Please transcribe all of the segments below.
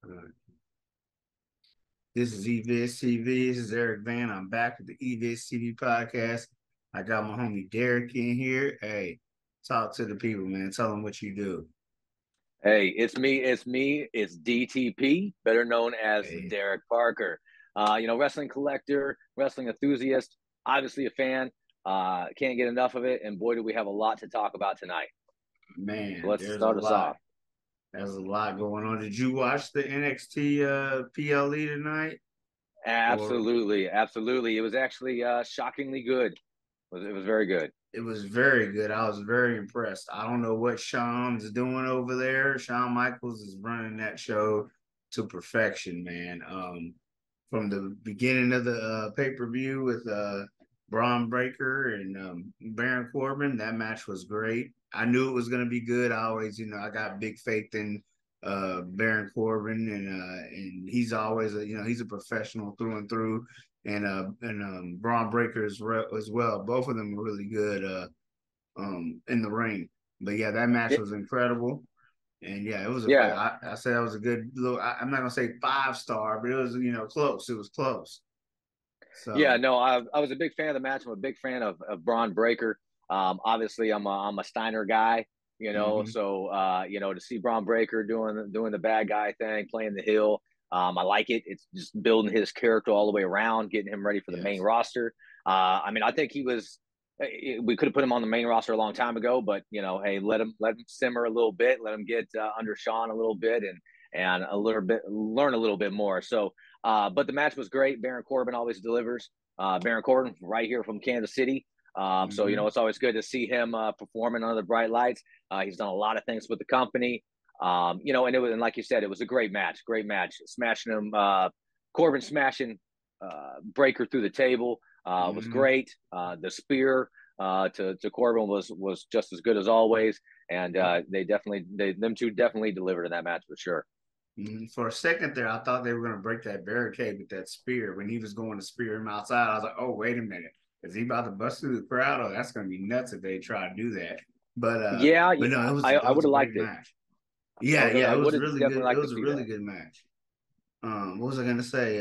Uh, This is E-Vizz TV. This is Eric Van. I'm back with the E-Vizz TV podcast. I got my homie Derek in here. Hey, talk to the people, man. Tell them what you do. Hey, it's me. It's me. It's DTP, better known as Hey, Derek Parker. Wrestling collector, wrestling enthusiast, obviously a fan. Can't get enough of it. And boy, do we have a lot to talk about tonight. So man, let's there's a start us lot. off. There's a lot going on. Did you watch the NXT PLE tonight? Or Absolutely, absolutely. It was actually shockingly good. It was very good. it was very good. I was very impressed. I don't know what Shawn's doing over there. Shawn Michaels is running that show to perfection, man. From the beginning of the pay-per-view with Braun Breaker and Baron Corbin, that match was great. I knew it was going to be good. I always, I got big faith in Baron Corbin, and he's always he's a professional through and through, and Braun Breaker as well. Both of them were really good in the ring. But yeah, that match Yeah, was incredible. And yeah, it was yeah, I said that was a good little. I'm not gonna say 5 star, but it was close. It was close. yeah. So No, I was a big fan of the match. I'm a big fan of Braun Breaker. Obviously, I'm a Steiner guy. hmm So to see Braun Breaker doing the bad guy thing, playing the heel. I like it. It's just building his character all the way around, getting him ready for the main yes, roster. I think he was. We could have put him on the main roster a long time ago, but hey, let him simmer a little bit, let him get under Sean a little bit, and a little bit learn a little bit more. So, but the match was great. Baron Corbin always delivers. Baron Corbin right here from Kansas City. So hmm it's always good to see him performing under the bright lights. He's done a lot of things with the company. And like you said, it was a great match, smashing him. Corbin smashing Breaker through the table was hmm great. The spear to Corbin was just as good as always, and yep. them two definitely delivered in that match for sure. For a second there, I thought they were gonna break that barricade with that spear when he was going to spear him outside. I was like, oh wait a minute, is he about to bust through the crowd? Oh, that's gonna be nuts if they try to do that. Yeah, But no, I it was would a have great liked it. match. Yeah, yeah, I it would was have really definitely good. It liked to was a see really that. good match. What was I gonna say?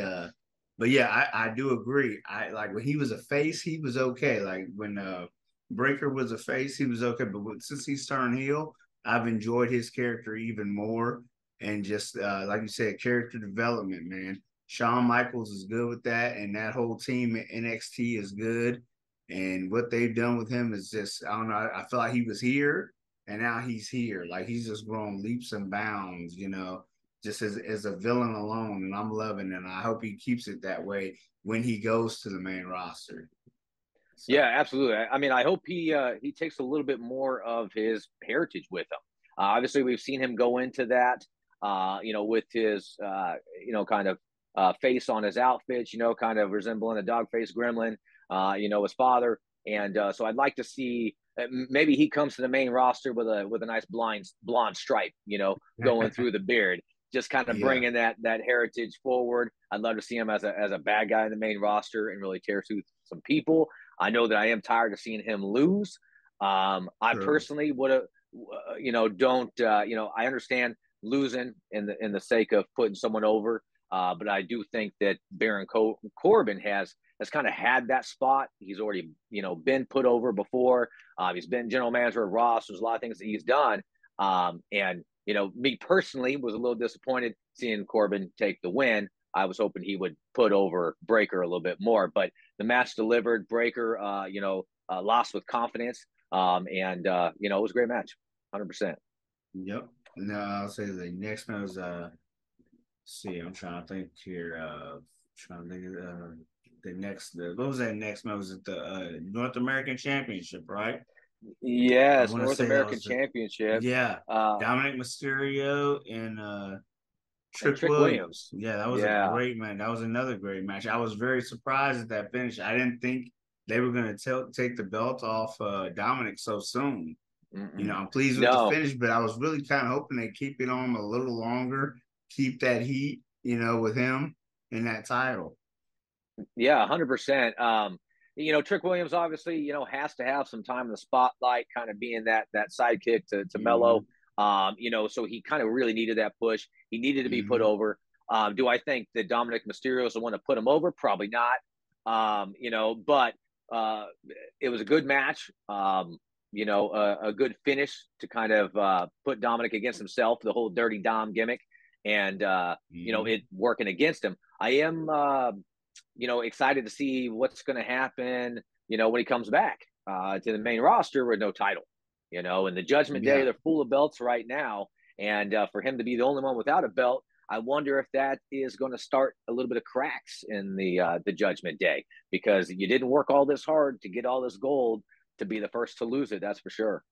But yeah, I do agree. I like when he was a face, he was okay. Like when Breaker was a face, he was okay. But since he's turned heel, I've enjoyed his character even more. And just like you said, character development, man. Shawn Michaels is good with that, and that whole team at NXT is good. And what they've done with him is just, I don't know. I feel like he was here, and now he's here. Like he's just grown leaps and bounds, just as a villain alone, and I'm loving it. And I hope he keeps it that way when he goes to the main roster. Yeah, So, absolutely. I hope he takes a little bit more of his heritage with him. Obviously, we've seen him go into that, with his kind of face on his outfits, kind of resembling a dog face gremlin, his father. And so I'd like to see maybe he comes to the main roster with a nice blonde stripe, going through the beard, just kind of yeah, bringing that heritage forward. I'd love to see him as a bad guy in the main roster and really tear through some people. I know that I am tired of seeing him lose. I true. personally would have, don't, I understand losing in the sake of putting someone over, but I do think that Corbin has kind of had that spot. He's already, been put over before. He's been general manager of Ross. There's a lot of things that he's done. And me personally was a little disappointed seeing Corbin take the win. I was hoping he would put over Breaker a little bit more, but the match delivered. Breaker, lost with confidence, and it was a great match, 100%. Yep. No, I'll say the next one was see, I'm trying to think here. Trying to think of what was that next one? Was it the North American Championship, right? I Yes, want to North say that American was the Championship, yeah, uh, Dominic Mysterio and and Trick Trick Williams. Williams. Yeah, that was a Yeah, great match. That was another great match. I was very surprised at that finish. I didn't think they were going to take the belt off Dominic so soon. Mm-mm. I'm pleased with the No, finish, but I was really kind of hoping they keep it on a little longer, keep that heat, with him in that title. yeah, 100%. Trick Williams obviously, has to have some time in the spotlight, kind of being that sidekick to Mello. Mm-hmm. So he kind of really needed that push. He needed to be put Mm-hmm. over. Do I think that Dominic Mysterio is the one to put him over? Probably not. But uh, it was a good match. A good finish to kind of put Dominic against himself, the whole Dirty Dom gimmick, and Mm-hmm. it working against him. I am, excited to see what's going to happen. When he comes back to the main roster with no title. In the Judgment Day, Yeah. they're full of belts right now, and for him to be the only one without a belt, I wonder if that is going to start a little bit of cracks in the Judgment Day, because you didn't work all this hard to get all this gold to be the first to lose it. That's for sure.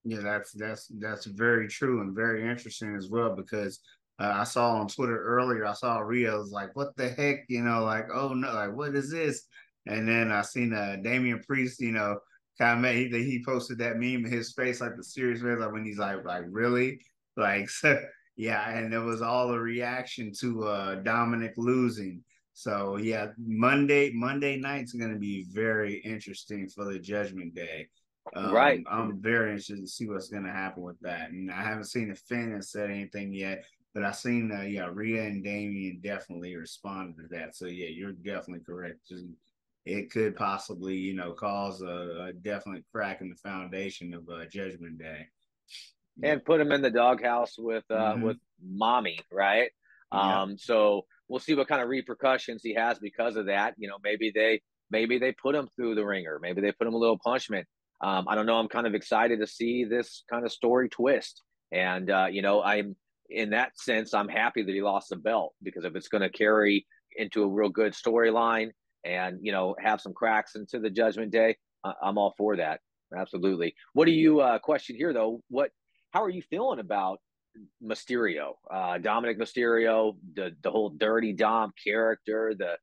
Yeah, that's very true and very interesting as well because I saw on Twitter earlier, I saw Rhea was like, "What the heck?" Like, "Oh no, like what is this?" And then I seen Damian Priest, kind of made he posted that meme in his face, like the serious face, like when he's like really, like so, yeah, and it was all a reaction to Dominic losing. So yeah, Monday night's going to be very interesting for the Judgment Day. Right. I'm very interested to see what's going to happen with that. And I haven't seen the Finn and said anything yet, but I seen Rhea and Damien definitely responded to that. So yeah, you're definitely correct. It could possibly cause a definite crack in the foundation of Judgment Day. Yeah. And put him in the doghouse Mm-hmm. with mommy, right? Yeah. So we'll see what kind of repercussions he has because of that. Maybe they put him through the ringer. Maybe they put him a little punishment. I don't know. I'm kind of excited to see this kind of story twist, and I'm in that sense, I'm happy that he lost the belt, because if it's going to carry into a real good storyline and have some cracks into the Judgment Day, I'm all for that. Absolutely. What do you question here though? How are you feeling about Mysterio, Dominic Mysterio, the whole Dirty Dom character, the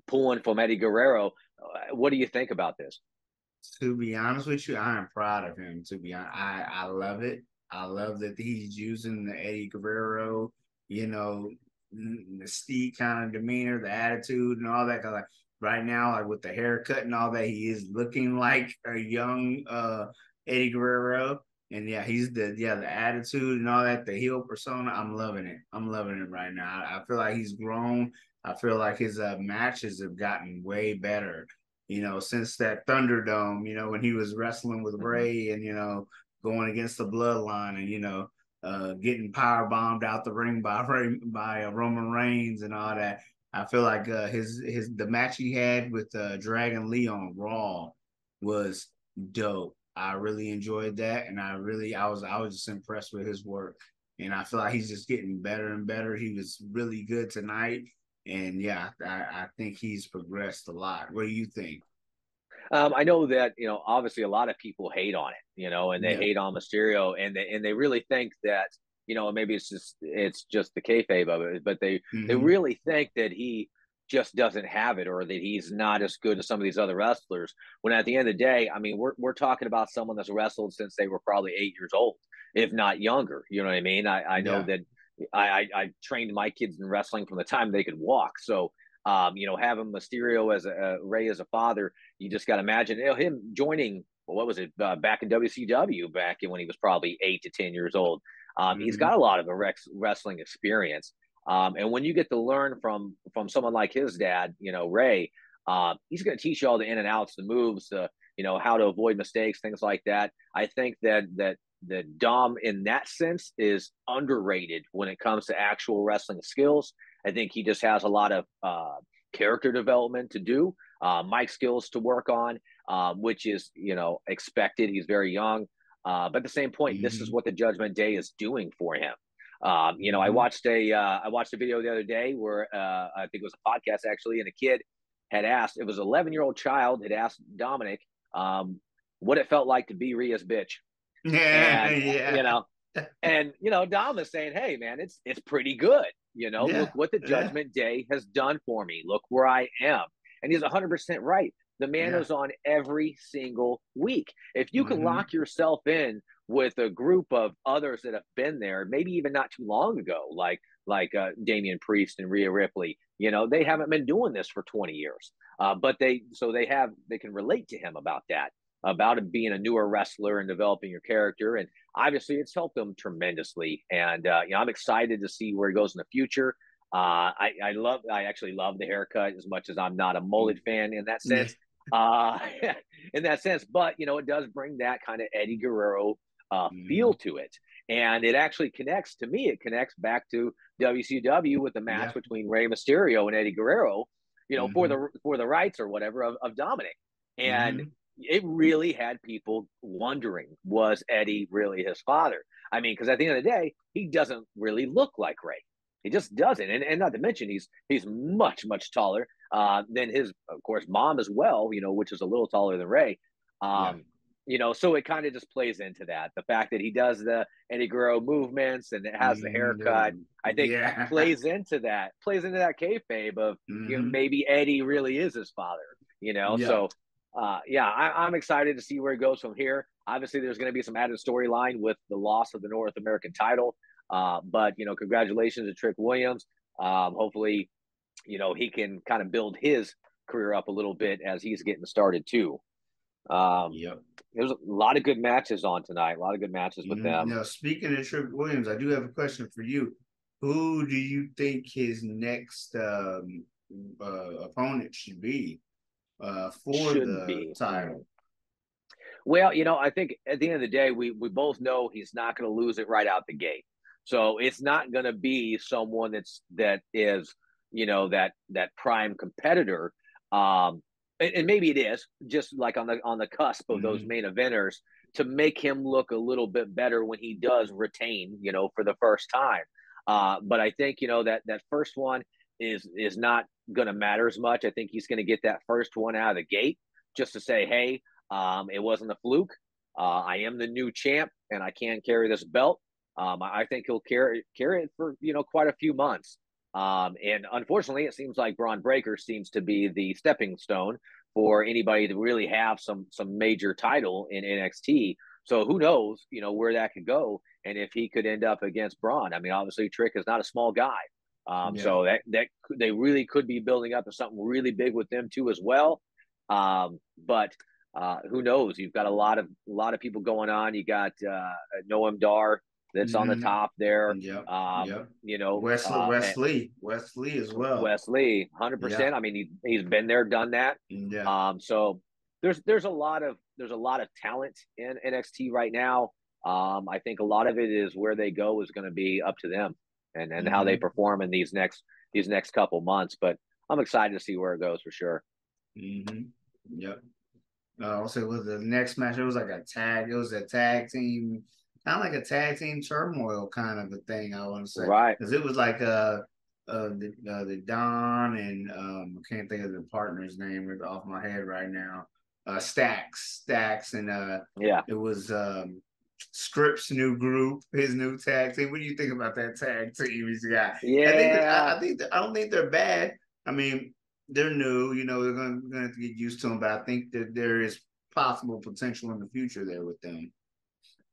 pulling from Eddie Guerrero? What do you think about this? To be honest with you, I am proud of him. To be honest, I love it. I love that he's using the Eddie Guerrero, you know, mystique kind of demeanor, the attitude, and all that. Cause like right now, like with the haircut and all that, he is looking like a young Eddie Guerrero. And yeah, the attitude and all that, the heel persona. I'm loving it. I'm loving it right now. I feel like he's grown. I feel like his matches have gotten way better, since that Thunderdome, when he was wrestling with Mm-hmm. Ray and, going against the bloodline and, getting power bombed out the ring by Roman Reigns and all that. I feel like the match he had with Dragon Lee on Raw was dope. I really enjoyed that, and I was just impressed with his work, and I feel like he's just getting better and better. He was really good tonight, and yeah, I think he's progressed a lot. What do you think? I know that obviously a lot of people hate on it, and they Yeah. hate on Mysterio, and they really think that maybe it's just the kayfabe of it, but they Mm-hmm. really think that he just doesn't have it, or that he's not as good as some of these other wrestlers. When at the end of the day, I mean, we're talking about someone that's wrestled since they were probably 8 years old, if not younger. You know what I mean? I know Yeah. that I trained my kids in wrestling from the time they could walk, so. Having Mysterio as Ray as a father, you just got to imagine him joining. What was it back in WCW back in when he was probably 8 to 10 years old? He's Mm-hmm. got a lot of wrestling experience, and when you get to learn from someone like his dad, Ray, he's going to teach you all the in and outs, the moves, how to avoid mistakes, things like that. I think that Dom in that sense is underrated when it comes to actual wrestling skills. I think he just has a lot of character development to do, mic skills to work on, which is expected. He's very young, but at the same point, this is Mm-hmm. what the Judgment Day is doing for him. I Mm-hmm. watched a video the other day where I think it was a podcast actually, and a kid had asked. It was an 11-year-old child had asked Dominic what it felt like to be Rhea's bitch, Yeah. and Yeah. Dom is saying, "Hey, man, it's pretty good. Look Yeah. what the Yeah. Judgment Day has done for me. Look where I am." And he's 100% right. The man Yeah. is on every single week. If you can Mm-hmm. lock yourself in with a group of others that have been there, maybe even not too long ago, like Damian Priest and Rhea Ripley, they haven't been doing this for 20 years, but they can relate to him about that. about it being a newer wrestler and developing your character. And obviously, it's helped him tremendously. And I'm excited to see where he goes in the future. I actually love the haircut as much as I'm not a mullet fan in that Yeah. sense. Uh, in that sense, but it does bring that kind of Eddie Guerrero feel Mm-hmm. to it, and it actually connects to me. It connects back to WCW with the match Yeah. between Rey Mysterio and Eddie Guerrero, for Mm-hmm. the rights or whatever of Dominic, and Mm-hmm. it really had people wondering, was Eddie really his father? I mean, because at the end of the day, he doesn't really look like Rey. He just doesn't, and not to mention he's much taller than his, of course, mom as well. Which is a little taller than Rey. Yeah. Um, so it kind of just plays into that. The fact that he does the Eddie Guerrero movements and it has the haircut, Mm-hmm. I think Yeah. plays into that kayfabe of Mm-hmm. maybe Eddie really is his father. Yeah. So yeah, I'm excited to see where it goes from here. Obviously, there's going to be some added storyline with the loss of the North American title. But congratulations to Trick Williams. Hopefully, he can kind of build his career up a little bit as he's getting started too. Um, Yep. there's a lot of good matches on tonight. A lot of good matches with them. Now, speaking of Trick Williams, I do have a question for you. Who do you think his next opponent should be for Should the be. title? Well, I think at the end of the day, we both know he's not going to lose it right out the gate. So it's not going to be someone that is that prime competitor. And maybe it is just like on the cusp of those Mm-hmm. main eventers to make him look a little bit better when he does retain, for the first time. But I think that first one is not going to matter as much. I think he's going to get that first one out of the gate just to say, hey, it wasn't a fluke. I am the new champ, and I can carry this belt. I think he'll carry it for quite a few months. And unfortunately, it seems like Braun Breaker seems to be the stepping stone for anybody to really have some major title in NXT. So who knows, where that could go, and if he could end up against Braun. I mean, obviously, Trick is not a small guy. Yeah. So that they really could be building up to something really big with them too as well. But who knows? You've got a lot of people going on. You got Noam Dar that's on the Mm-hmm. top there. Yep. Yep. And Wesley as well. Wesley, Yeah. 100%. I mean, he's been there, done that. Yeah. So there's a lot of talent in NXT right now. I think a lot of it is where they go is going to be up to them and how they Mm-hmm. perform in these next couple months. But I'm excited to see where it goes for sure. Mm-hmm. Yep. Also, with the next match, it was like a tag. It was a tag team, kind of like a tag team turmoil kind of a thing. I want to say Right. because it was like the Don and I can't think of the partner's name off my head right now. Stacks, and Yeah. it was Strip's new group, his new tag team. What do you think about that tag team he's got? Yeah. I don't think they're bad. I mean, they're new. They're gonna have to get used to them, but I think that there is possible potential in the future there with them.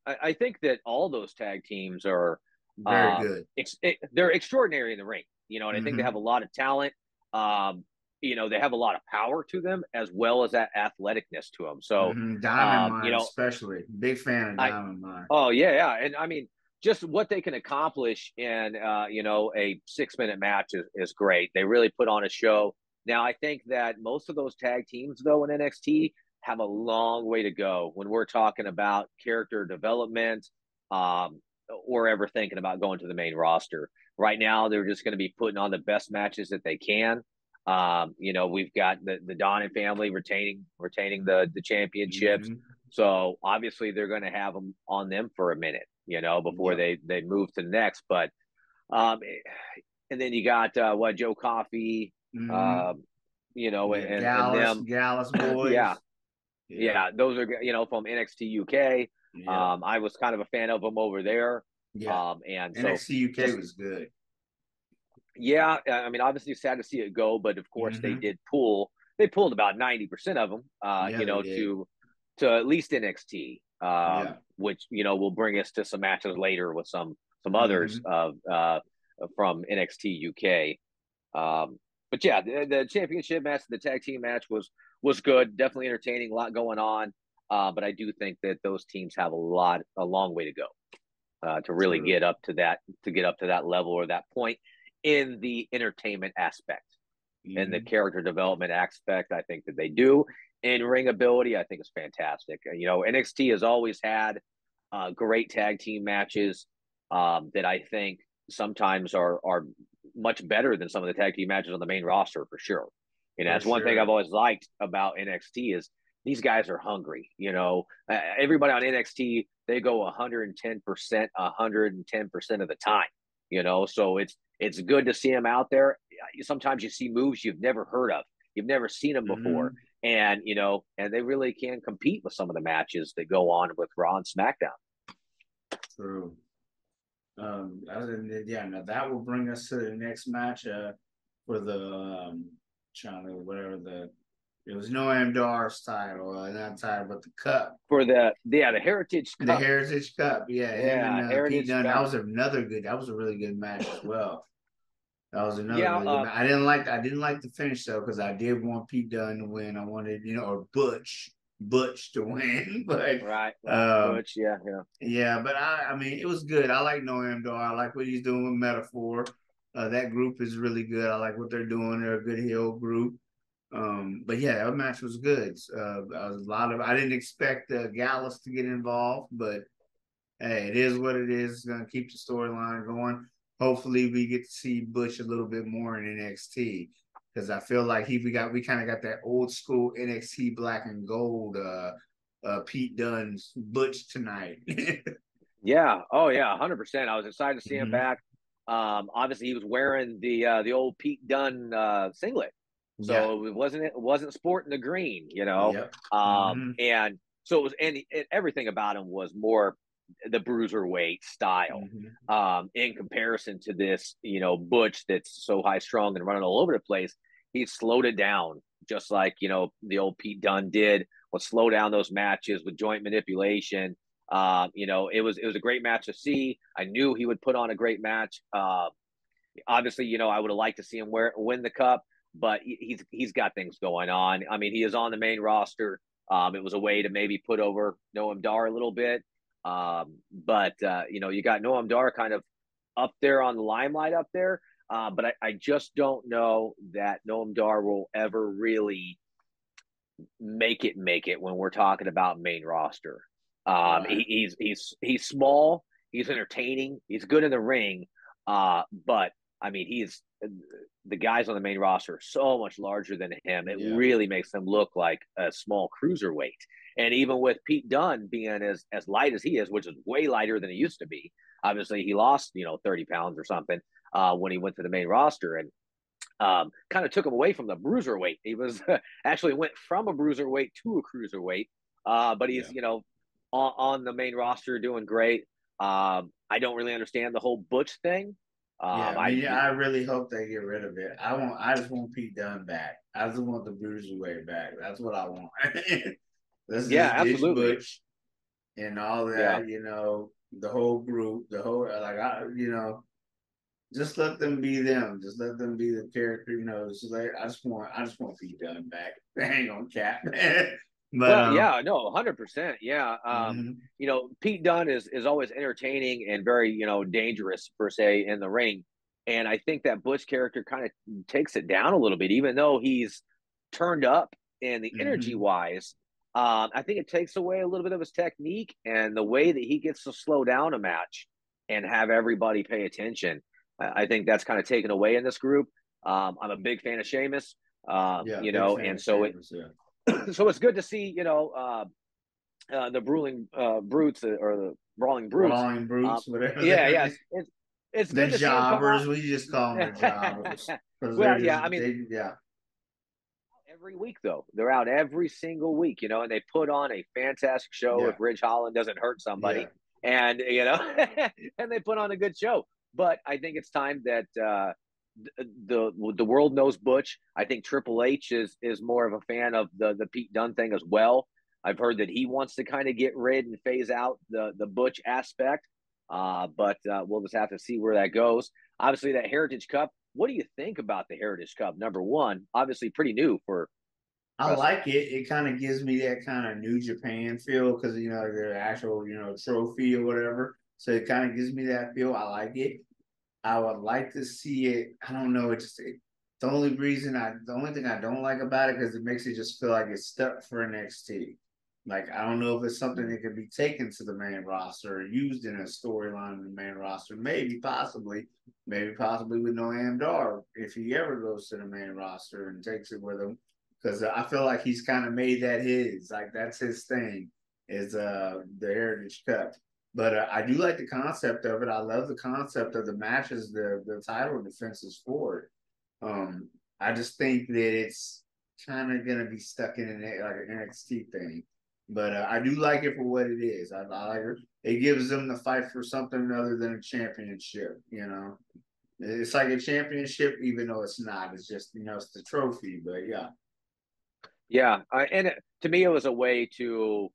I think that all those tag teams are Very good. they're extraordinary in the ring, and I think they have Mm-hmm. a lot of talent. They have a lot of power to them as well as that athleticness to them. So, Mm-hmm. Diamond um, you Mine, know, especially big fan of I Diamond Mine. oh yeah, and I mean just what they can accomplish in a 6 minute match is great. They really put on a show. Now I think that most of those tag teams though in NXT have a long way to go when we're talking about character development, um, or ever thinking about going to the main roster. Right now, they're just going to be putting on the best matches that they can. We've got the Donnan family retaining the championships. Mm-hmm. So obviously they're going to have them on them for a minute, before Yep. they move to the next. But um, and then you got what Joe Coffey, Mm-hmm. um, Yeah, and them. Gallus Yeah, boys. Yeah. yeah, those are from NXT UK. Yep. I was kind of a fan of them over there, Yeah. and so NXT UK just was good. yeah, I mean, obviously sad to see it go, but of course Mm-hmm. they pulled about 90% of them, Yeah, they did. to at least NXT, Yeah. which will bring us to some matches later with some others Mm-hmm. of from NXT UK. But yeah, the championship match, the tag team match was good, definitely entertaining, a lot going on. But I do think that those teams have a long way to go to really True. get up to that level or that point in the entertainment aspect and the Mm-hmm. character development aspect. I think that they do. In ring ability, I think is fantastic. NXT has always had great tag team matches that I think sometimes are much better than some of the tag team matches on the main roster for sure. For That's one thing I've sure. always liked about NXT is these guys are hungry. Everybody on NXT, they go 110%, 110% of the time. So it's good to see them out there. Sometimes you see moves you've never heard of, you've never seen them before, Mm-hmm. and they really can compete with some of the matches that go on with Raw and SmackDown. True. Yeah, now that will bring us to the next match for the trying to whatever it was Noam Dar's title, not title, but the cup, For the Heritage the Cup. Heritage Cup. Yeah, him and Yeah, Pete Heritage Dunne. Cup. That was a really good match as well. That was another Yeah, really good match. I didn't like the finish though because I did want Pete Dunne to win. I wanted or Butch to win, but right. um, Butch, yeah. yeah, but I mean, it was good. I like Noam Dar. I like what he's doing with Metaphor. That group is really good. I like what they're doing. They're a good heel group. But yeah, that match was good. Was a lot of. I didn't expect Gallus to get involved, but hey, it is what it is. It's gonna keep the storyline going. Hopefully, we get to see Butch a little bit more in NXT because I feel like we kind of got that old school NXT black and gold. Pete Dunne's Butch tonight. Yeah. Oh yeah, 100%. I was excited to see him Mm-hmm. back. Obviously he was wearing the old Pete Dunne singlet. Yeah. So it wasn't sporting the green. Yep. Mm-hmm. And so it was and everything about him was more the bruiserweight style. Mm-hmm. In comparison to this, Butch that's so high strung and running all over the place, he slowed it down just like, the old Pete Dunne did, would slow down those matches with joint manipulation. It was a great match to see. I knew he would put on a great match. Obviously, I would have liked to see him win the cup, but he's got things going on. I mean, he is on the main roster. It was a way to maybe put over Noam Dar a little bit. But you got Noam Dar kind of up there on the limelight up there. But I just don't know that Noam Dar will ever really make it when we're talking about main roster. Right. He's small, he's entertaining, he's good in the ring, but I mean he's the guys on the main roster are so much larger than him. It Yeah. really makes him look like a small cruiserweight. And even with Pete Dunne being as light as he is, which is way lighter than he used to be, obviously he lost 30 pounds or something when he went to the main roster, and kind of took him away from the bruiserweight. He was actually went from a bruiserweight to a cruiserweight, but he's Yeah. on the main roster doing great. I don't really understand the whole Butch thing. Yeah. I I mean, I really hope they get rid of it. I just want Pete Dunne back. I just want the Bruiserweight back. That's what I want. Let's Yeah, just ditch absolutely. Butch and all Yeah, that. The whole group, the whole just let them be them. Just let them be the character. It's just like I just want Pete Dunne back. Hang on, cat. but well, yeah, no, 100%. Yeah, mhm. Pete Dunne is always entertaining and very dangerous per se in the ring, and I think that Butch character kind of takes it down a little bit, even though he's turned up in the energy Mhm. wise. I think it takes away a little bit of his technique and the way that he gets to slow down a match and have everybody pay attention. I think that's kind of taken away in this group. I'm a big fan of Sheamus, Yeah, big fan and of so it Sheamus. Yeah, so it's good to see the Bruling Brutes or the Brawling Brutes. Brawling Brutes, whatever Yeah, they're yes, it's the good to see them come out. jobbers. We just call them the jobbers because Well, yeah, I mean, yeah, every week though, they're out every single week, and they put on a fantastic show if yeah, Ridge Holland doesn't hurt yeah, somebody, and and they put on a good show. But I think it's time that the world knows Butch. I think Triple H is more of a fan of the Pete Dunne thing as well. I've heard that he wants to kind of get rid and phase out the Butch aspect. But we'll just have to see where that goes. Obviously, that Heritage Cup. What do you think about the Heritage Cup? Number one, obviously pretty new for I like it. It kind of gives me that kind of New Japan feel because their actual trophy or whatever. So it kind of gives me that feel. I like it. I would like to see it. I don't know. The only thing I don't like about it because it makes it just feel like it's stuck for NXT. Like I don't know if it's something that could be taken to the main roster or used in a storyline in the main roster. Maybe possibly with Noam Dar if he ever goes to the main roster and takes it with him. Because I feel like he's kind of made that his. Like that's his thing is the Heritage Cup. But I do like the concept of it. I love the concept of the matches, the title defenses for it. I just think that it's kind of gonna be stuck in like an NXT thing. But I do like it for what it is. I like it. It gives them the fight for something other than a championship. It's like a championship, even though it's not. It's just it's the trophy. But yeah, Yeah, to me, it was a way to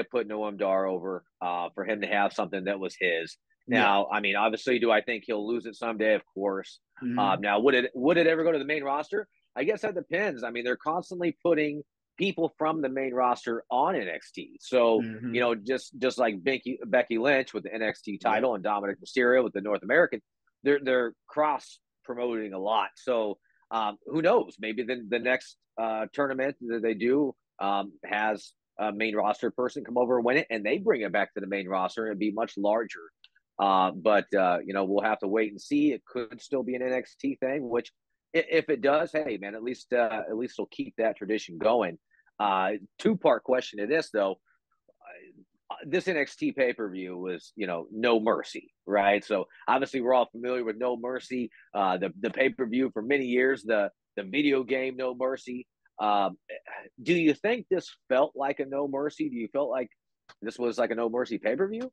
put Noam Dar over, for him to have something that was his. yeah. Now, I mean, obviously, do I think he'll lose it someday? Of course. Mm-hmm. Now, would it ever go to the main roster? I guess that depends. I mean, they're constantly putting people from the main roster on NXT. So, Mm-hmm. just like Becky Lynch with the NXT Yep. title and Dominic Mysterio with the North American, they're cross promoting a lot. So, who knows? Maybe the next tournament that they do has a main roster person come over and win it, and they bring it back to the main roster and be much larger. But we'll have to wait and see. It could still be an NXT thing, which if it does, hey man, at least we'll keep that tradition going. Two-part question to this though. This NXT pay-per-view was, No Mercy, right? So obviously we're all familiar with No Mercy, the pay-per-view for many years, the video game No Mercy. Um, do you think this felt like a No Mercy? Do you felt like this was like a No Mercy pay-per-view?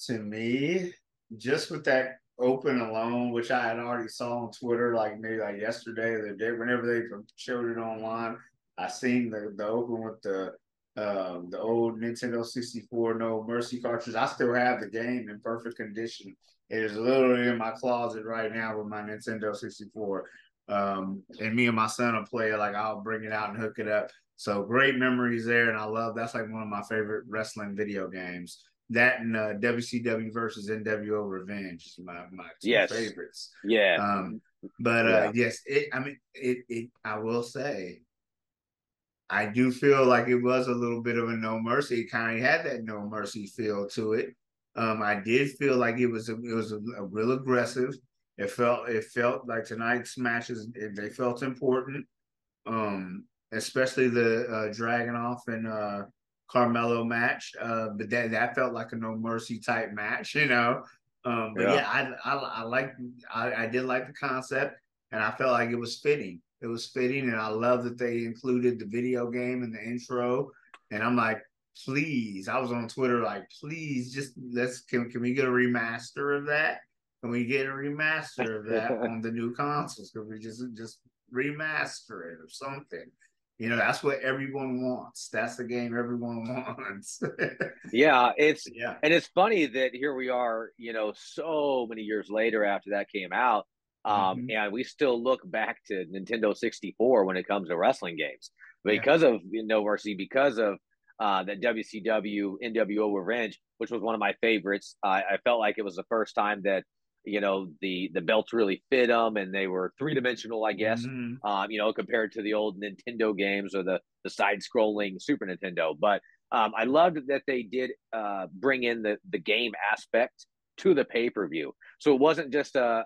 To me, just with that open alone, which I had already saw on Twitter, like maybe like yesterday or the day, whenever they showed it online, I seen the open with the old Nintendo 64 No Mercy cartridge. I still have the game in perfect condition. It is literally in my closet right now with my Nintendo 64. And me and my son will play it. Like I'll bring it out and hook it up. So great memories there, and I love that's like one of my favorite wrestling video games. That and WCW versus NWO Revenge is my two Yes. favorites. Yeah. Um, but Yeah. yes, it. I will say, I do feel like it was a little bit of a No Mercy. It kind of had that No Mercy feel to it. I did feel like it was a real aggressive. It felt like tonight's matches they felt important. Especially the Dragonoff and Carmelo match. But that felt like a No Mercy type match. But Yeah. yeah, I did like the concept, and I felt like it was fitting. It was fitting, and I love that they included the video game in the intro. And I'm like, please, I was on Twitter like, please, just can we get a remaster of that? Can we get a remaster of that on the new consoles? Can we just remaster it or something? That's what everyone wants. That's the game everyone wants. Yeah, Yeah. and it's funny that here we are, so many years later after that came out, Mm-hmm. and we still look back to Nintendo 64 when it comes to wrestling games Yeah. because of No Mercy, because of that WCW NWO Revenge, which was one of my favorites. I felt like it was the first time that the belts really fit them and they were three-dimensional, I guess. Mm-hmm. Compared to the old Nintendo games or the side-scrolling Super Nintendo, but I loved that they did bring in the game aspect to the pay per view, so it wasn't just a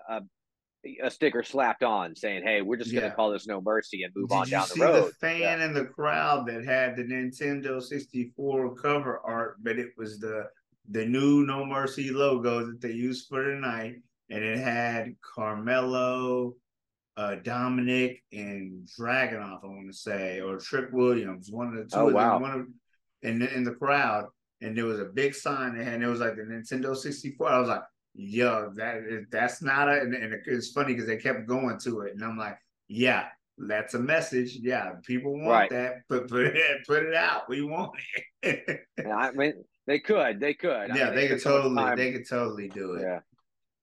sticker slapped on saying, "Hey, we're just going to Yeah. call this No Mercy and move Did on you down the see the road." Yeah. fan in the crowd that had the Nintendo 64 cover art, but it was the new No Mercy logo that they used for tonight, and it had Carmelo, Dominic, and Dragonoff, I want to say, or Trick Williams, one of the Oh two of them, wow. one of in the crowd, and there was a big sign that had it was like the Nintendo 64. I was like, yo, that's not and it's funny because they kept going to it, and I'm like, yeah, that's a message. Yeah, people want Right. that. Put it out. We want it. I mean, they could. I Yeah, mean, they spent so much time. they could totally do it. Yeah.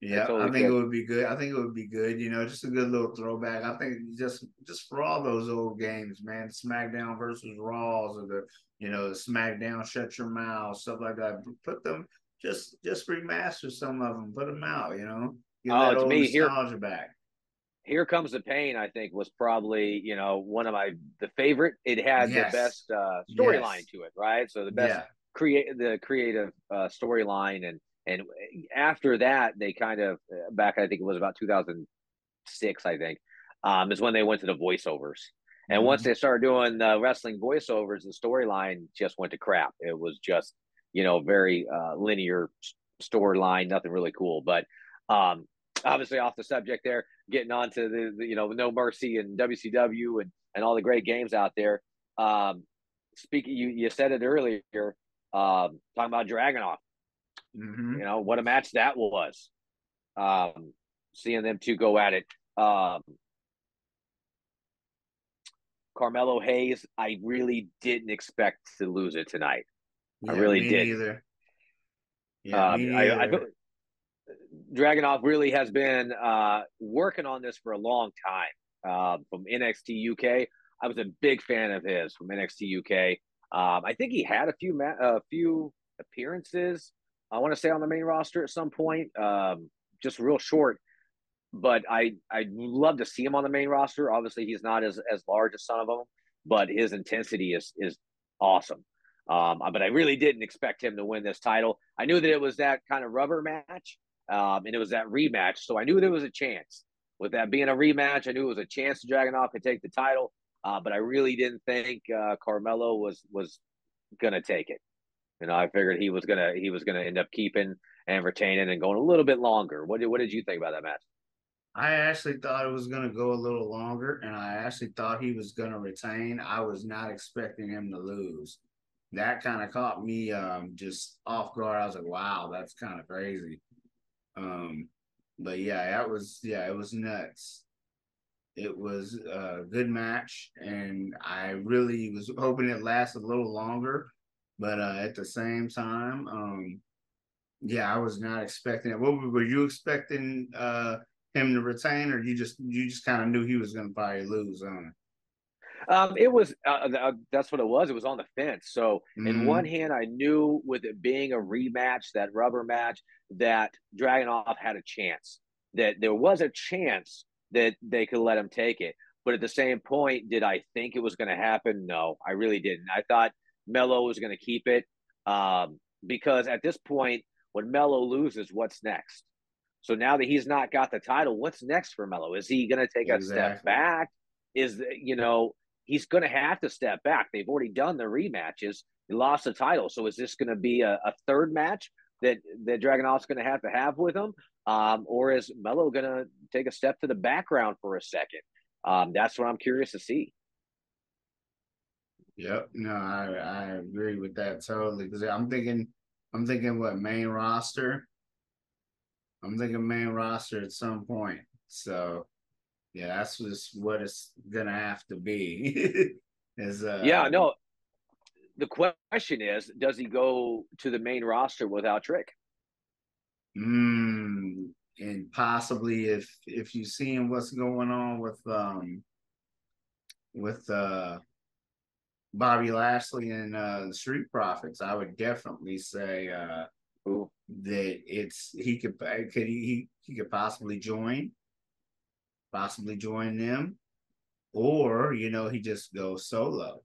It Yeah, I totally think it fits. would be good. I think it would be good. Just a good little throwback. I think just for all those old games, man, SmackDown versus Raws or the SmackDown Shut Your Mouth, stuff like that. Put them just remaster some of them, put them out. Get Oh, that to old me, nostalgia back. Here Comes the Pain, I think, was probably, one of the favorite. It had the Yes, best storyline yes, to it, right? So the best yeah. creative storyline, and after that, they kind of back. I think it was about 2006. I think is when they went to the voiceovers. And once Mm-hmm. they started doing wrestling voiceovers, the storyline just went to crap. It was just, very linear storyline, nothing really cool. But um, obviously, off the subject there, getting on to the No Mercy and WCW and all the great games out there. Um, Speaking, you said it earlier, talking about Dragunov. Mm-hmm. What a match that was. Um, Seeing them two go at it. Um, Carmelo Hayes, I really didn't expect to lose it tonight. I Yeah, really me didn't. neither. Yeah, me I neither. Dragunov really has been working on this for a long time. From NXT UK, I was a big fan of his from NXT UK. I think he had a few appearances. I want to say on the main roster at some point, just real short. But I'd love to see him on the main roster. Obviously, he's not as large as some of them, but his intensity is awesome. But I really didn't expect him to win this title. I knew that it was that kind of rubber match, and it was that rematch, so I knew there was a chance. With that being a rematch, I knew it was a chance to Dragunov could take the title. But I really didn't think Carmelo was gonna take it. I figured he was gonna end up keeping and retaining and going a little bit longer. What did you think about that match? I actually thought it was going to go a little longer, and I actually thought he was going to retain. I was not expecting him to lose. That kind of caught me just off guard. I was like, "Wow, that's kind of crazy." Um, but yeah, it was nuts. It was a good match, and I really was hoping it lasted a little longer. But at the same time, yeah, I was not expecting it. What were you expecting him to retain, or you just kind of knew he was going to probably lose on It was that's what it was. It was on the fence. So it? in one Mm-hmm. hand, I knew with it being a rematch, that rubber match, that Dragunov had a chance. That there was a chance that they could let him take it. But at the same point, did I think it was going to happen? No, I really didn't. I thought Melo was going to keep it, because at this point, when Melo loses, what's next? So now that he's not got the title, what's next for Melo? Is he going to take a step Exactly. back? Is he's going to have to step back. They've already done the rematches. He lost the title, so is this going to be a third match that Dragunov's going to have with him, or is Melo going to take a step to the background for a second? That's what I'm curious to see. Yep. No, I agree with that totally because I'm thinking what main roster. I'm thinking main roster at some point. So yeah, that's just what it's gonna have to be. Is Yeah, no. The question is, does he go to the main roster without Trick? and possibly if you seeing what's going on with Bobby Lashley and the Street Profits, I would definitely say Ooh. that it's he could possibly join them, or he just goes solo,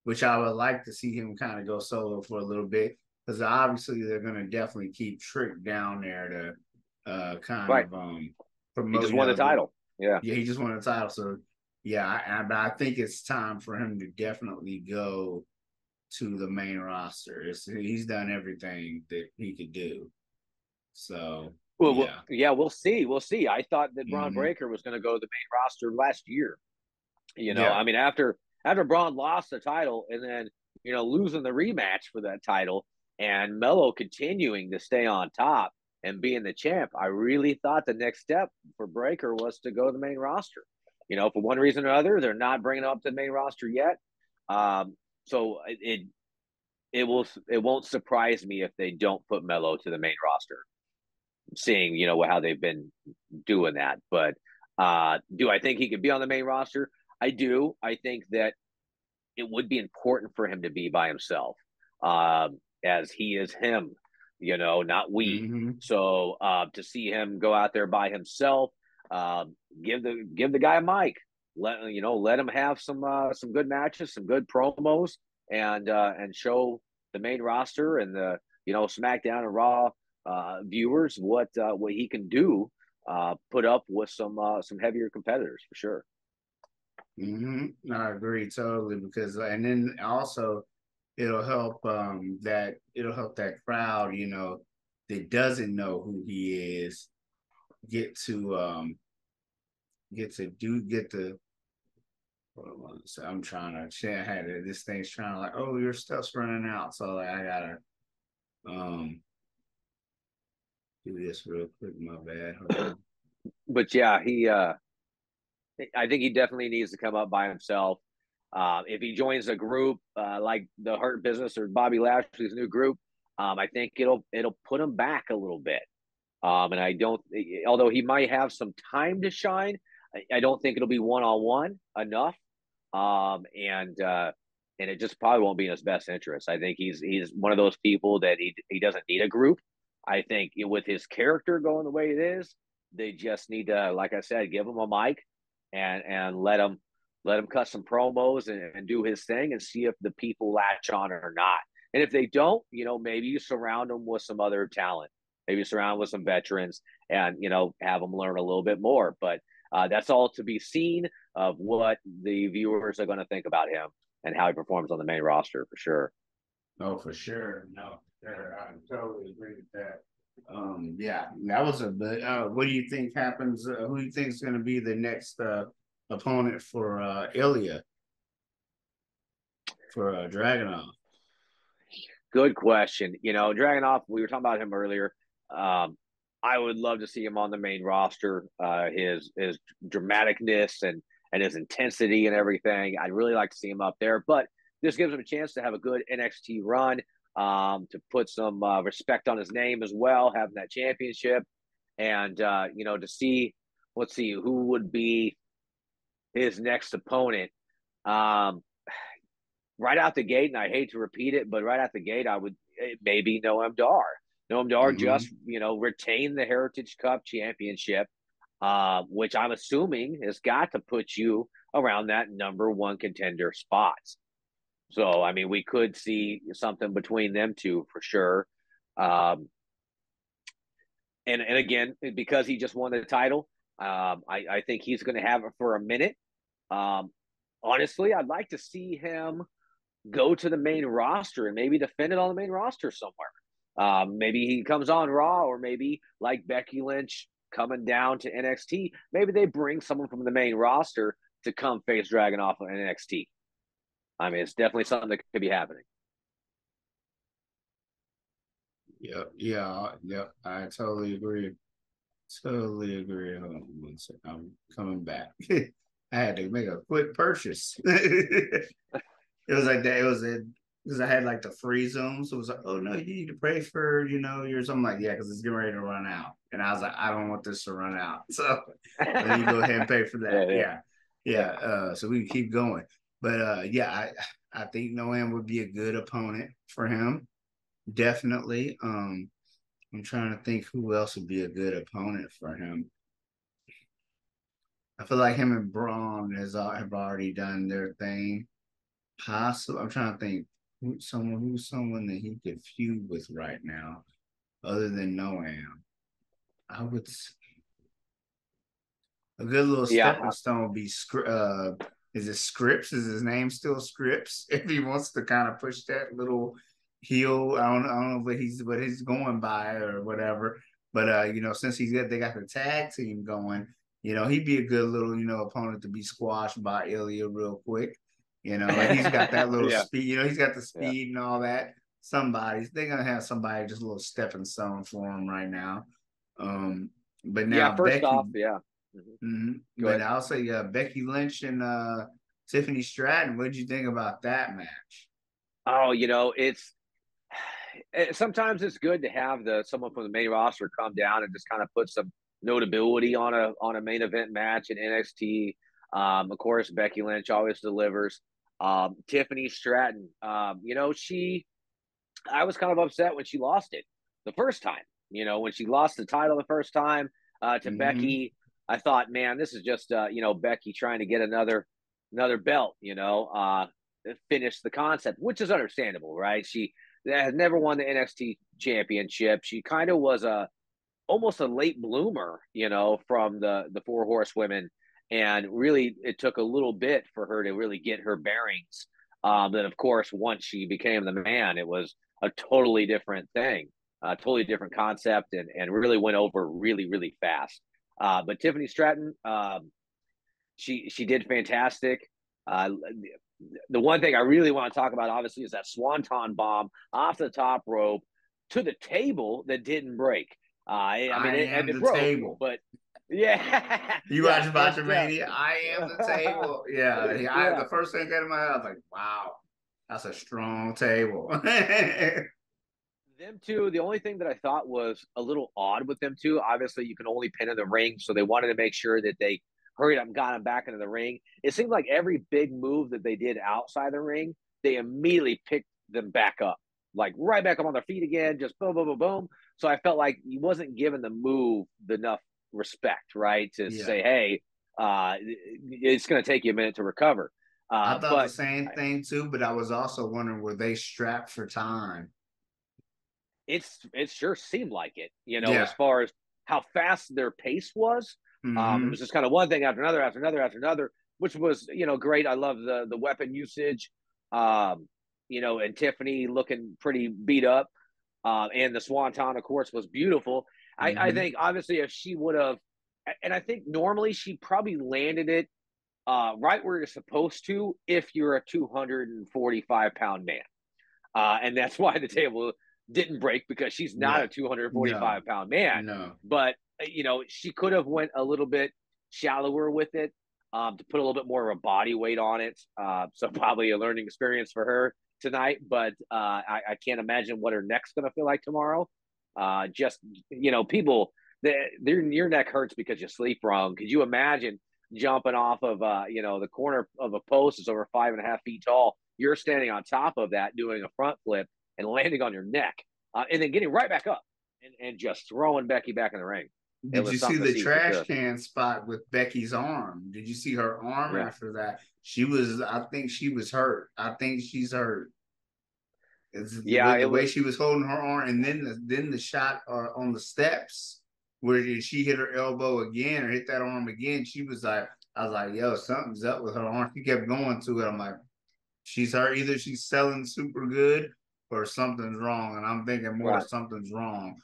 which I would like to see him kind of go solo for a little bit because obviously they're going to definitely keep Trick down there to kind Right. of He promote. just won the title. Yeah. Yeah, he just won the title, so yeah, but I think it's time for him to definitely go to the main roster. He's done everything that he could do, so Well, yeah. yeah, we'll see. We'll see. I thought that Braun Mm-hmm. Breaker was going to go to the main roster last year. Yeah, I mean, after Braun lost the title and then losing the rematch for that title, and Melo continuing to stay on top and being the champ, I really thought the next step for Breaker was to go to the main roster. For one reason or other, they're not bringing him up to the main roster yet. So it won't surprise me if they don't put Melo to the main roster. seeing, how they've been doing that. But do I think he could be on the main roster? I do. I think that it would be important for him to be by himself, as he is him, not we. Mm-hmm. So to see him go out there by himself, give the guy a mic. Let him have some good matches, some good promos, and show the main roster and the SmackDown and Raw viewers what he can do. Put up with some heavier competitors for sure. Mm-hmm. I agree totally because, and then also it'll help that crowd, that doesn't know who he is get to get to. So I'm trying to share. This thing's trying to like, oh, your stuff's running out, so like I gotta um do this real quick. My bad. Hold on. But yeah, I think he definitely needs to come up by himself. If he joins a group like the Hurt Business or Bobby Lashley's new group, I think it'll put him back a little bit. And I don't, although he might have some time to shine, I don't think it'll be one-on-one enough. And it just probably won't be in his best interest. I think he's one of those people that he doesn't need a group. I think with his character going the way it is, they just need to, like I said, give him a mic and let him cut some promos and do his thing and see if the people latch on or not. And if they don't, maybe you surround them with some other talent, maybe surround with some veterans and, have them learn a little bit more. But that's all to be seen of what the viewers are going to think about him and how he performs on the main roster for sure. Oh, for sure. No, I totally agree with that. Yeah, that was a bit. What do you think happens? Who do you think is going to be the next opponent for Ilya for Dragunov? Good question. Dragunov, we were talking about him earlier. I would love to see him on the main roster. His dramaticness and his intensity and everything. I'd really like to see him up there, but this gives him a chance to have a good NXT run, to put some respect on his name as well, having that championship, and to see, let's see, who would be his next opponent. Um, right out the gate, and I hate to repeat it, but right out the gate, I would maybe Noam Dar. Noam Dar Mm-hmm. just retained the Heritage Cup championship, which I'm assuming has got to put you around that number one contender spots. So I mean, we could see something between them two for sure. Um, and again, because he just won the title, I think he's going to have it for a minute. Um, honestly, I'd like to see him go to the main roster and maybe defend it on the main roster somewhere. Maybe he comes on Raw, or maybe like Becky Lynch coming down to NXT. Maybe they bring someone from the main roster to come face Dragunov on NXT. I mean, it's definitely something that could be happening. Yep. Yeah. Yep. I totally agree. Totally agree. Hold on one second. I'm coming back. I had to make a quick purchase. It was like that. It was because I had like the free Zoom. So it was like, oh no, you need to pay for, your something like, yeah, because it's getting ready to run out. And I was like, I don't want this to run out. So let me go ahead and pay for that. Yeah, yeah, Yeah. yeah. Yeah. So we can keep going. But yeah, I think Noam would be a good opponent for him. Definitely. I'm trying to think who else would be a good opponent for him. I feel like him and Braun have already done their thing. Possible. I'm trying to think who's someone that he could feud with right now, other than Noam. I would a good little stepping Yeah, stone would be is it Scripps? Is his name still Scripps? If he wants to kind of push that little heel, I don't know what he's going by or whatever. But since they got the tag team going, he'd be a good little, opponent to be squashed by Ilya real quick. And he's got that little yeah, speed, he's got the yeah, speed and all that. They're gonna have somebody just a little stepping stone for him right now. But yeah. now First Becky. off, yeah. Mm-hmm. Go But ahead. I'll say Becky Lynch and Tiffany Stratton. What did you think about that match? Oh, sometimes it's good to have someone from the main roster come down and just kind of put some notability on a main event match in NXT. Of course, Becky Lynch always delivers. Tiffany Stratton, I was kind of upset when she lost it the first time. When she lost the title the first time to Mm-hmm. Becky, I thought, man, this is just Becky trying to get another belt. Finish the concept, which is understandable, right? She has never won the NXT championship. She kind of was almost a late bloomer, from the four horsewomen, and really it took a little bit for her to really get her bearings. Then of course, once she became the man, it was a totally different thing, a totally different concept, and really went over really really fast. But Tiffany Stratton, she did fantastic. Uh, the one thing I really want to talk about, obviously, is that swanton bomb off the top rope to the table that didn't break. I mean, I am it the broke, table. but yeah, You yeah, watch and Botchamania? I am the table. Yeah, yeah. the first thing that came to my head, I was like, wow, that's a strong table. Them two, the only thing that I thought was a little odd with them two, obviously you can only pin in the ring, so they wanted to make sure that they hurried up and got him back into the ring. It seemed like every big move that they did outside the ring, they immediately picked them back up, like right back up on their feet again, just boom, boom, boom, boom. So I felt like he wasn't giving the move enough respect, right? To Yeah, say, hey, it's going to take you a minute to recover. I thought the But same thing too, but I was also wondering were they strapped for time? it sure seemed like it, as Yeah. far as how fast their pace was. It Mm-hmm. was just kind of one thing after another, after another, after another, which was, great. I love the weapon usage, and Tiffany looking pretty beat up. And the Swanton, of course, was beautiful. I Mm-hmm. think, obviously, if she would have, and I think normally she probably landed it right where you're supposed to if you're a 245-pound man. And that's why the table didn't break, because she's not Yeah. a 245 No. pound man. No. But she could have went a little bit shallower with it, to put a little bit more of a body weight on it. So probably a learning experience for her tonight. But I can't imagine what her neck's going to feel like tomorrow. Just people, your neck hurts because you sleep wrong. Could you imagine jumping off of the corner of a post is over 5.5 feet tall? You're standing on top of that doing a front flip and landing on your neck, and then getting right back up and just throwing Becky back in the ring. It Did you was see something to the see for trash sure. can spot with Becky's arm? Did you see her arm Yeah, after that? She was, I think she was hurt. I think she's hurt. It's yeah, the it way was. she was holding her arm, and then the shot on the steps where she hit her elbow again or hit that arm again. She was like, I was like, yo, something's up with her arm. She kept going to it. I'm like, she's hurt. Either she's selling super good or something's wrong. And I'm thinking more Right. something's wrong.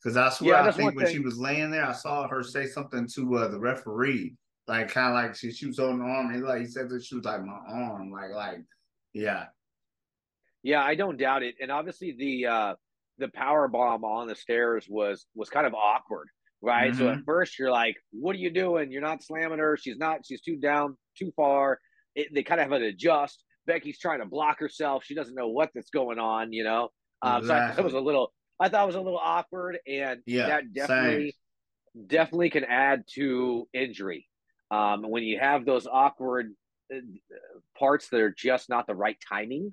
Because I swear, Yeah, I that's think one when she thing. was laying there, I saw her say something to the referee, like kind of like she was holding her arm. And he said that she was like my arm, yeah. Yeah, I don't doubt it. And obviously the power bomb on the stairs was kind of awkward, right? So at Mm-hmm. first you're like, "What are you doing? You're not slamming her. She's not. She's too down, too far." They kind of have to adjust. Becky's trying to block herself. She doesn't know what that's going on, So I thought it was Exactly. a little. I thought it was a little awkward, and Yeah. that Same. definitely can add to injury. When you have those awkward uh, parts that are just not the right timing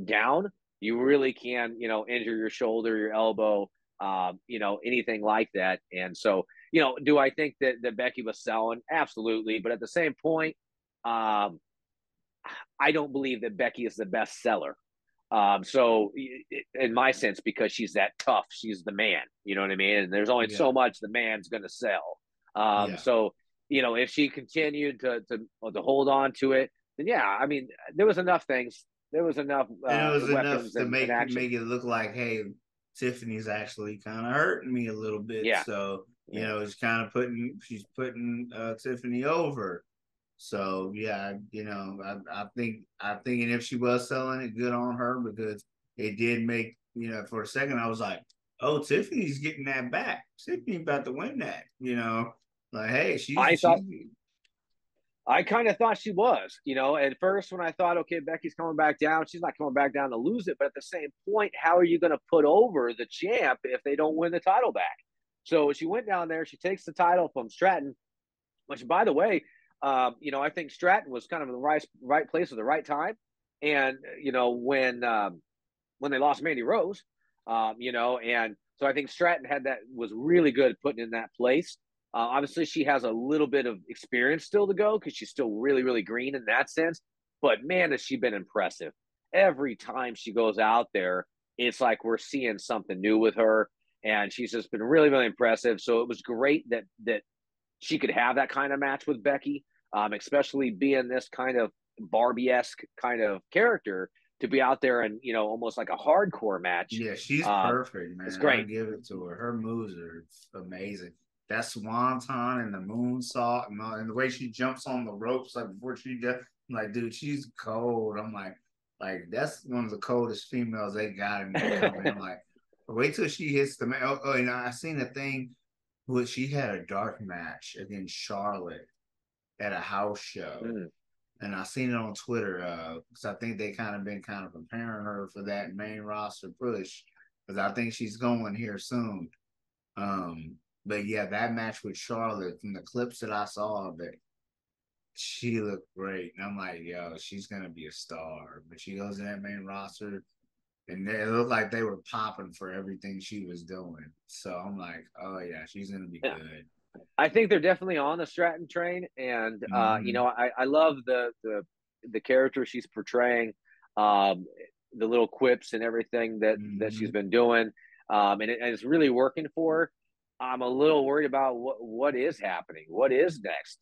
down, you really can, injure your shoulder, your elbow, anything like that. And so, do I think that Becky was selling? Absolutely. But at the same point, um, I don't believe that Becky is the best seller. So in my sense, because she's that tough, she's the man. You know what I mean? And there's only Yeah. so much the man's going to sell. Yeah. So if she continued to hold on to it, then yeah, I mean, there was enough things. There was enough And it was enough weapons to and action. make it look like, hey, Tiffany's actually kind of hurting me a little bit. Yeah, So, yeah. it's kind of she's putting Tiffany over. So yeah, I think, and if she was selling it, good on her because it did make for a second I was like, oh, Tiffany's getting that back. Tiffany about to win that. Like, hey, I thought she's I kind of thought she was, at first when I thought, okay, Becky's coming back down, she's not coming back down to lose it. But at the same point, how are you going to put over the champ if they don't win the title back? So she went down there, she takes the title from Stratton, which, by the way, I think Stratton was kind of in the right place at the right time. And, when they lost Mandy Rose, and so I think Stratton was really good at putting in that place. Obviously, she has a little bit of experience still to go because she's still really, really green in that sense. But man, has she been impressive. Every time she goes out there, it's like we're seeing something new with her. And she's just been really, really impressive. So it was great that she could have that kind of match with Becky, especially being this kind of Barbie-esque kind of character to be out there and almost like a hardcore match. Yeah, she's perfect, It's man. I great. give it to her. Her moves are amazing. That swanton and the moonsault and the way she jumps on the ropes like before she does, I'm like, dude, she's cold. I'm like that's one of the coldest females they got in that company. I'm like, wait till she hits the man. Oh, and I seen a thing where she had a dark match against Charlotte at a house show. Mm. And I seen it on Twitter because I think they been preparing her for that main roster push because I think she's going here soon. But yeah, that match with Charlotte from the clips that I saw of it, she looked great, and I'm like, yo, she's gonna be a star. But she goes in that main roster, and it looked like they were popping for everything she was doing. So I'm like, oh yeah, she's gonna be Yeah. good. I think they're definitely on the Stratton train, and Mm-hmm. I love the character she's portraying, um, the little quips and everything that she's Mm-hmm. been doing, and it's really working for her. I'm a little worried about what is happening, what is next.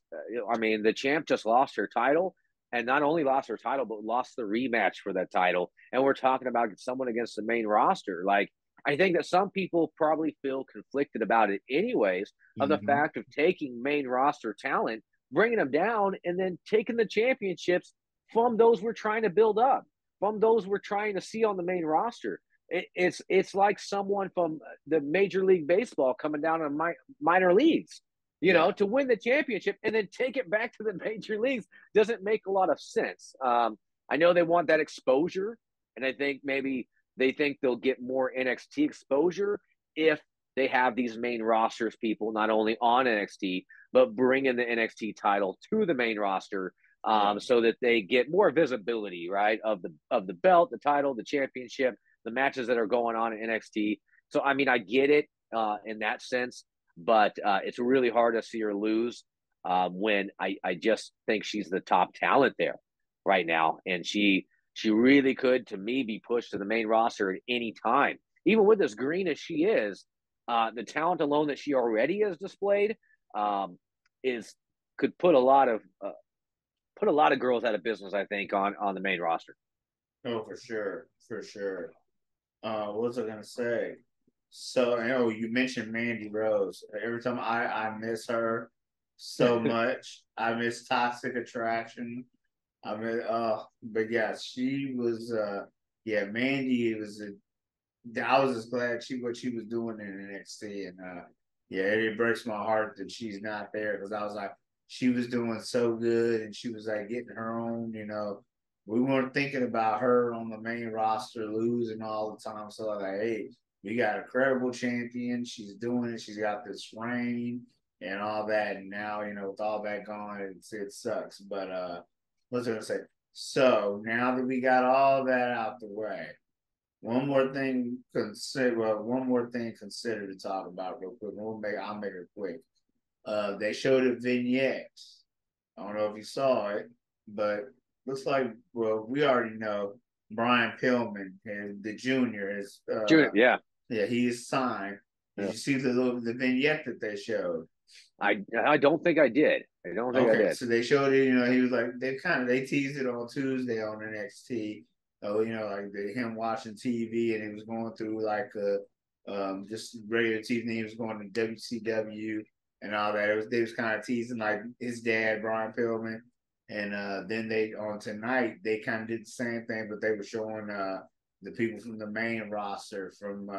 I mean, the champ just lost her title, and not only lost her title, but lost the rematch for that title. And we're talking about someone against the main roster, like. I think that some people probably feel conflicted about it, anyways, of the Mm-hmm. fact of taking main roster talent, bringing them down, and then taking the championships from those we're trying to build up, from those we're trying to see on the main roster. It's like someone from the Major League Baseball coming down to minor leagues, Yeah. to win the championship and then take it back to the major leagues doesn't make a lot of sense. I know they want that exposure, and I think maybe they think they'll get more NXT exposure if they have these main rosters people not only on NXT but bringing the NXT title to the main roster, Yeah. so that they get more visibility, right, of the belt, the title, the championship, the matches that are going on in NXT. So I mean, I get it in that sense, but it's really hard to see her lose when I just think she's the top talent there right now, and she really could, to me, be pushed to the main roster at any time. Even with as green as she is, the talent alone that she already has displayed um, is could put a lot of girls out of business. I think on the main roster. Oh, for sure, for sure. What was I gonna say? So, you mentioned Mandy Rose. Every time I miss her so much. I miss Toxic Attraction. I mean, but yeah, she was. Yeah, Mandy was. I was just glad what she was doing in NXT, and yeah, it breaks my heart that she's not there because I was like, she was doing so good, and she was like getting her own. We weren't thinking about her on the main roster losing all the time. So I was like, hey, we got a credible champion. She's doing it. She's got this reign and all that. And now, with all that gone, it sucks. But what's I gonna say? So now that we got all that out the way, one more thing consider to talk about real quick. I'll make it quick. They showed a vignette. I don't know if you saw it, but looks like, well, we already know Brian Pillman, the junior, is Yeah, yeah, he is signed. Did yeah. you see the vignette that they showed? I don't think I did. I don't think I Okay, did. so they showed it. He was like they teased it on Tuesday on NXT. Oh, like him watching TV and he was going through like just regular TV. And he was going to WCW and all that. They was kind of teasing like his dad Brian Pillman, and then they on tonight they kind of did the same thing, but they were showing the people from the main roster from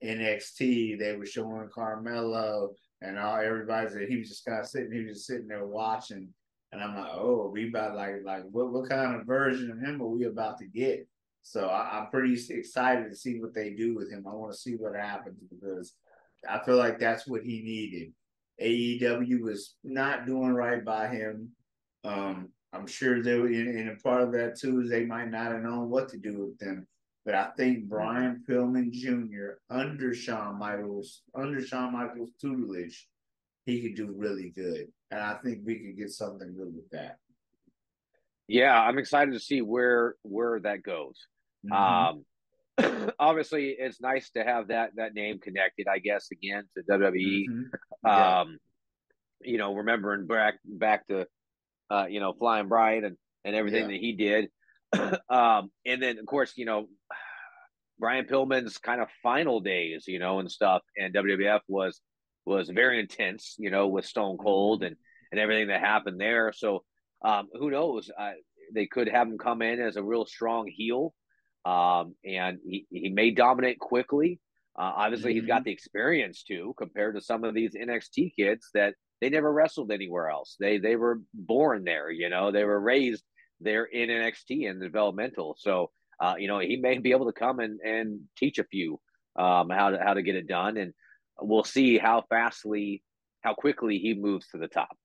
NXT. They were showing Carmelo and all everybody said he was just kind of sitting. He was just sitting there watching. And I'm like, oh, we about like what kind of version of him are we about to get? So I'm pretty excited to see what they do with him. I want to see what happens because I feel like that's what he needed. AEW was not doing right by him. I'm sure they were, and a part of that too is they might not have known what to do with them. But I think Mm-hmm. Brian Pillman Jr. under Shawn Michaels tutelage, he could do really good, and I think we could get something good with that. Yeah, I'm excited to see where that goes. Mm-hmm. Um, obviously, it's nice to have that name connected, I guess, again to WWE. Mm-hmm. Yeah. Um, remembering back to Flying Brian and everything Yeah. that he did. And then of course, Brian Pillman's kind of final days, and stuff, and WWF was very intense, with Stone Cold Mm-hmm. and everything that happened there. So who knows? They could have him come in as a real strong heel, and he may dominate quickly. Obviously, he's got Mm-hmm. the experience too, compared to some of these NXT kids that they never wrestled anywhere else. They were born there, they were raised there in NXT and developmental. So he may be able to come and teach a few how to get it done, and we'll see how quickly he moves to the top.